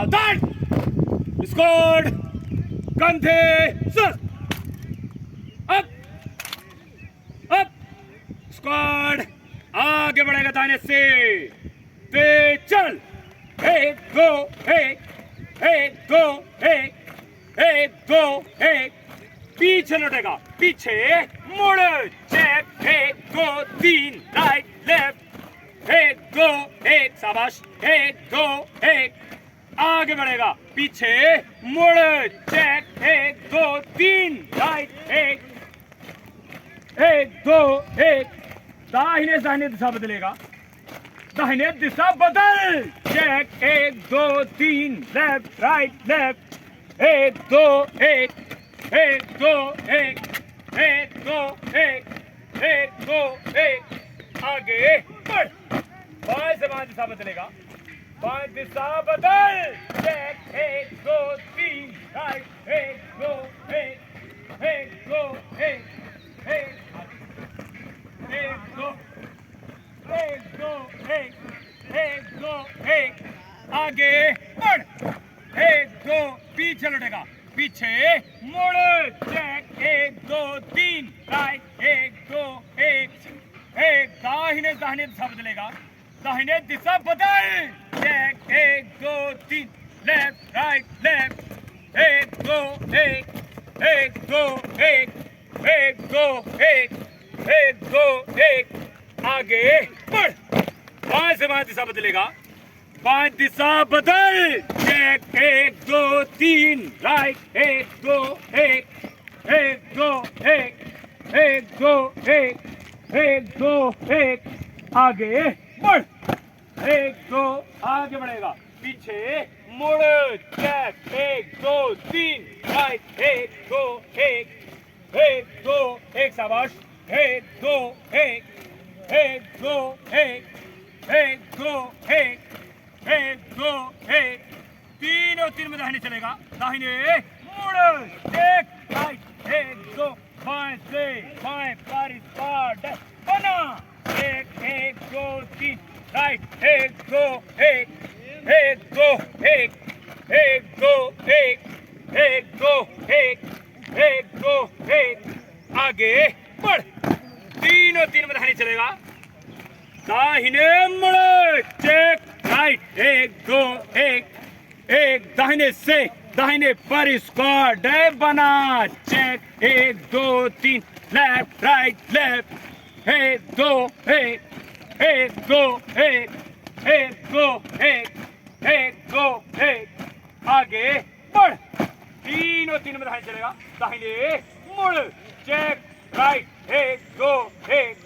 सावधान, स्क्वाड कंधे sir, up up, squad आगे बढ़ेगा दाहिने से, ते चल, एक दो एक, एक दो एक, एक दो एक, पीछे लौटेगा, पीछे मुड़, चेक, एक दो तीन, राइट लेफ्ट, एक दो एक, शाबाश, एक दो एक, आगे बढ़ेगा, पीछे मुड़, चेक, एक दो तीन, राइट एक, एक दो एक, दाहिने दाहिने दिशा बदलेगा, दाहिने दिशा बदल, चेक, एक दो तीन, लेफ्ट राइट लेफ्ट, एक दो एक, एक दो एक, एक दो एक, एक दो एक, आगे बढ़, बाएं से बाएं दिशा बदलेगा, बाएं दिशा बदल, चेक, एक दो तीन, राइट, एक दो एक, एक दो एक, एक दो एक दो एक, एक दो एक, आगे बढ़, एक दो, पीछे लौटेगा, पीछे मुड़, चेक, एक दो तीन, राइट, एक दो एक, एक, दाहिने दाहिने दिशा बदलेगा, दाहिने दिशा बदल, चेक, एक दो तीन, लेफ्ट राइट लेफ्ट, एक दो एक, एक दो एक, एक दो एक, एक दो एक, आगे बढ़, बाएं से बाएं दिशा बदलेगा, बाएं दिशा बदल, चेक, एक दो तीन, राइट, एक दो एक, एक दो एक, एक दो एक, एक दो एक, आगे बढ़, एक दो, आगे बढ़ेगा, पीछे मुड़, चेक, एक दो तीन, राइट, एक दो एक, एक दो एक, शाबाश, एक दो एक, एक दो एक, एक दो एक, एक दो एक, तीनों तीन में दाहिने चलेगा, दाहिने मुड़, एक राइट, एक दो, बाएं से बाएं, पारी स्टार्ट बना, एक एक दो तीन, राइट, एक दो एक, एक दो एक, एक दो एक, एक दो एक, एक दो एक, आगे बढ़, तीनों तीन में दाहिने चलेगा, दाहिने मुड़, चेक, राइट, एक दो एक, एक दाहिने से दाहिने पर स्क्वाड बना, चेक, एक दो तीन, लेफ्ट राइट लेफ्ट, एक दो एक, एक दो एक, एक दो एक, एक दो एक, आगे बढ़, तीनों तीन में दाहिने चलेगा, दाहिने मुड़, चेक, राइट, एक दो एक,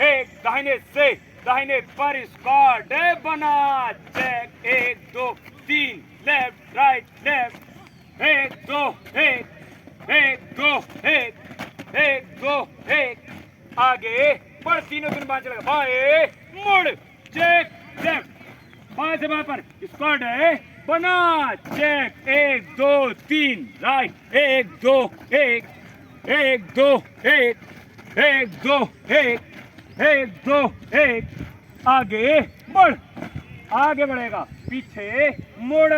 एक दाहिने से दाहिने पर स्क्वाड बना, चेक, एक दो तीन, लेफ्ट राइट लेफ्ट, एक दो एक, एक दो एक, एक दो एक, आगे बढ़, तीनों तीन बाएं चलेगा, बाएं मुड़, चेक, लेफ्ट, बाएं से बाएं पर स्क्वाड बना, चेक, एक दो तीन, राइट, एक दो एक, एक दो एक, एक दो एक, एक दो एक, आगे बढ़, आगे बढ़ेगा, पीछे मुड़,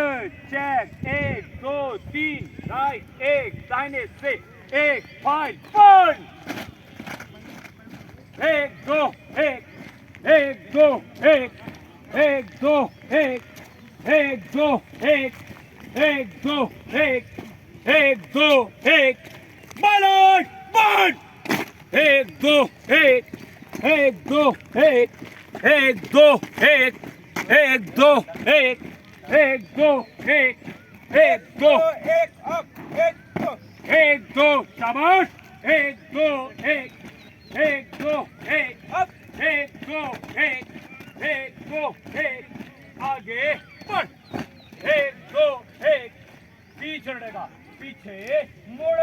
चेक, एक दो तीन, राइट, एक दाहिने से एक, फाइल बंद, एक दो एक, एक दो एक, एक दो एक, एक दो एक, एक दो एक, एक दो एक, बंद बंद, एक दो एक, एक दो एक, एक दो एक, एक दो एक, एक दो एक, एक दो एक, अप, एक दो, शाबाश, एक दो एक, एक दो एक, अप, एक दो एक, एक दो एक, आगे बढ़, एक दो एक, पीछे लड़ेगा, पीछे मुड़,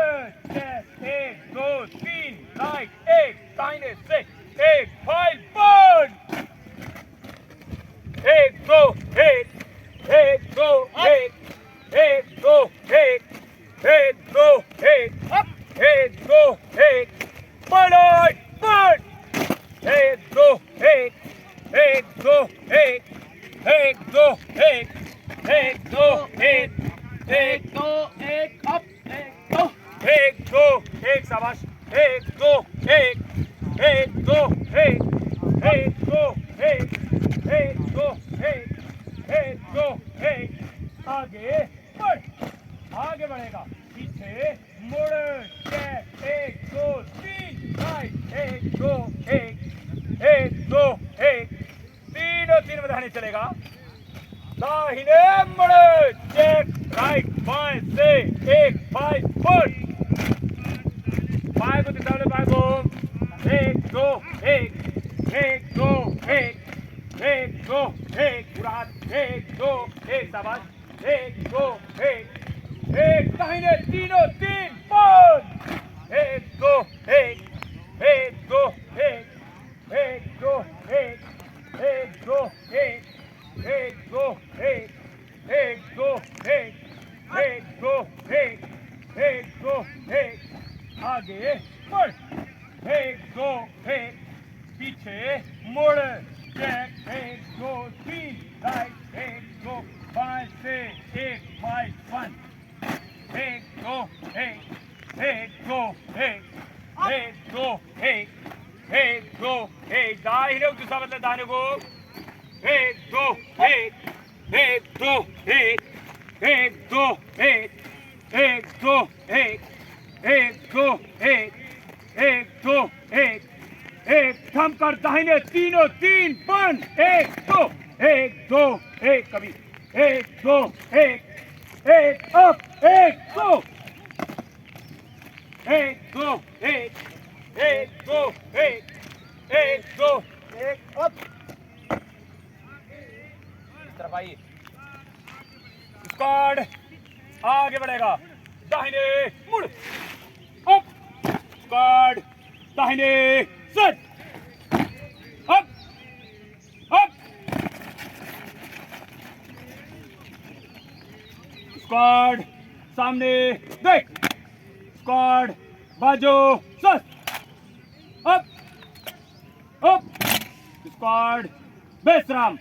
चेक, एक दो तीन, राइट, एक दाहिने से एक, फाइल बंद, एक दो एक, एक दो एक, एक दो एक, एक दो एक, अप, एक दो एक, बढ़ो बंद, एक दो एक, एक दो एक, एक दो एक, एक दो एक एक दो एक अप एक दो एक शाबाश एक दो एक एक दो एक एक दो एक एक दो एक दो एक आगे बढ़ आगे बढ़ेगा पीछे मुड़ चेक एक दो तीन राइट एक दो एक तीनों तीन में दाहिने चलेगा दाहिने मुड़ चेक राइट बाएं से एक बाएं फुट बाएं को तितावले बाएं को एक दो एक दो एक दो एक पूरा हाथ एक दो एक शाबाश एक दो एक दाहिने तीनों तीन पाँच एक दो एक दो एक दो एक दो एक दो एक दो एक दो एक दो आगे बढ़ एक दो एक पीछे मुड़ चेक एक दो तीन राइट एक दो बाएं से एक बाएं वन एक दो एक दो एक दो एक दो दाहिने को दूसरा बदले दाहिने को एक दो एक दो एक दो एक दो एक दो एक दो एक थम कर दाहिने तीनों तीन बंद एक दो एक कभी एक दो एक अप एक दो एक दो एक दो एक दो एक अप इस तरफ आइए स्क्वाड आगे बढ़ेगा दाहिने मुड़ अप स्क्वाड दाहिने सेट अप अप स्क्वाड सामने देख स्क्वाड बाजू सस अप अप स्क्वाड बेसराम